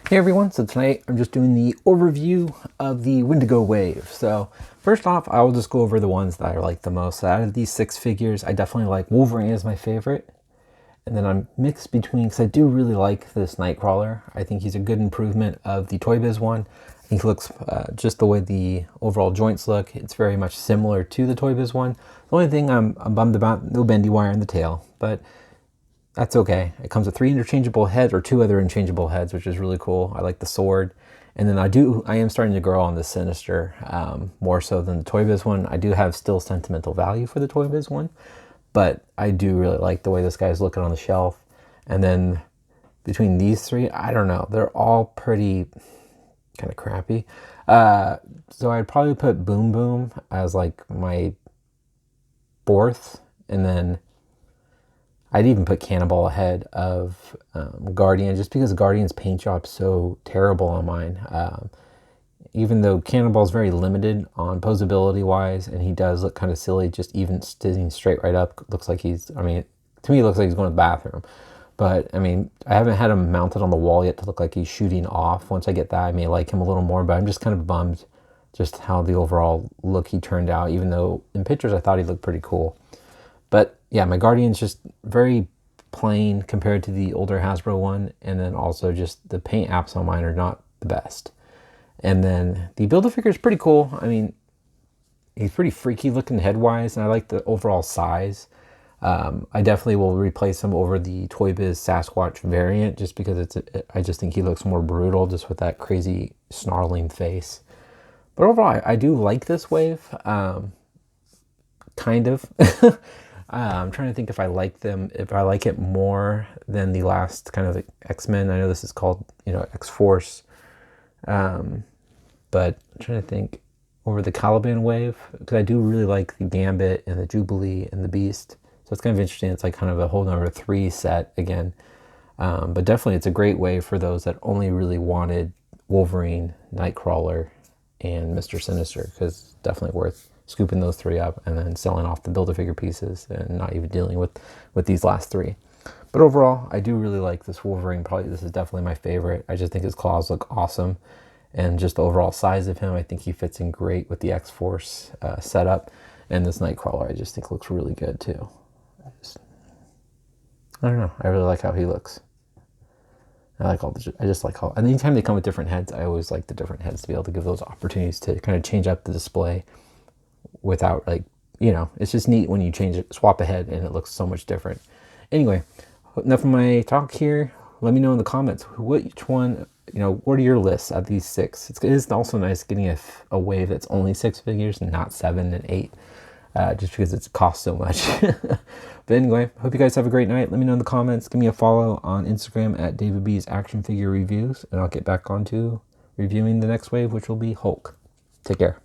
Hey everyone, so tonight I'm just doing the overview of the Wendigo wave. So first off, I will just go over the ones that I like the most. So out of these 6 figures, I definitely like Wolverine as my favorite. And then I'm mixed between, because I do really like this Nightcrawler. I think he's a good improvement of the Toy Biz one. I think he looks, just the way the overall joints look, it's very much similar to the Toy Biz one. The only thing I'm bummed about, no bendy wire in the tail, but that's okay. It comes with 3 interchangeable heads, or 2 other interchangeable heads, which is really cool. I like the sword. And then I am starting to grow on the Sinister, more so than the Toy Biz one. I do have still sentimental value for the Toy Biz one, but I do really like the way this guy's looking on the shelf. And then between these 3, I don't know. They're all pretty kind of crappy. So I'd probably put Boom Boom as like my 4th, and then I'd even put Cannonball ahead of Guardian, just because Guardian's paint job's so terrible on mine. Even though Cannonball's very limited on posability wise, and he does look kind of silly, just even sitting straight right up, looks like he's, I mean, to me it looks like he's going to the bathroom. But I mean, I haven't had him mounted on the wall yet to look like he's shooting off. Once I get that, I may like him a little more, but I'm just kind of bummed just how the overall look he turned out, even though in pictures I thought he looked pretty cool. But yeah, my Guardian's just very plain compared to the older Hasbro one. And then also just the paint apps on mine are not the best. And then the Build-A-Figure is pretty cool. I mean, he's pretty freaky looking head-wise, and I like the overall size. I definitely will replace him over the Toy Biz Sasquatch variant, just because I just think he looks more brutal just with that crazy snarling face. But overall, I do like this wave. Kind of. I'm trying to think if I like it more than the last kind of X-Men. I know this is called, X-Force. But I'm trying to think over the Caliban wave, because I do really like the Gambit and the Jubilee and the Beast. So it's kind of interesting. It's like kind of a whole number 3 set again. But definitely it's a great wave for those that only really wanted Wolverine, Nightcrawler, and Mr. Sinister, because definitely worth scooping those 3 up and then selling off the Build-A-Figure pieces and not even dealing with these last 3. But overall, I do really like this Wolverine. Probably this is definitely my favorite. I just think his claws look awesome. And just the overall size of him, I think he fits in great with the X-Force setup. And this Nightcrawler, I just think looks really good too. I don't know. I really like how he looks. I just like how, and anytime they come with different heads, I always like the different heads to be able to give those opportunities to kind of change up the display without, like, it's just neat when you swap a head and it looks so much different. Anyway, enough of my talk here. Let me know in the comments which one, what are your lists of these 6? It is also nice getting a wave that's only 6 figures and not 7 and 8, just because it costs so much. But anyway, hope you guys have a great night. Let me know in the comments. Give me a follow on Instagram at David B's Action Figure Reviews, and I'll get back onto reviewing the next wave, which will be Hulk. Take care.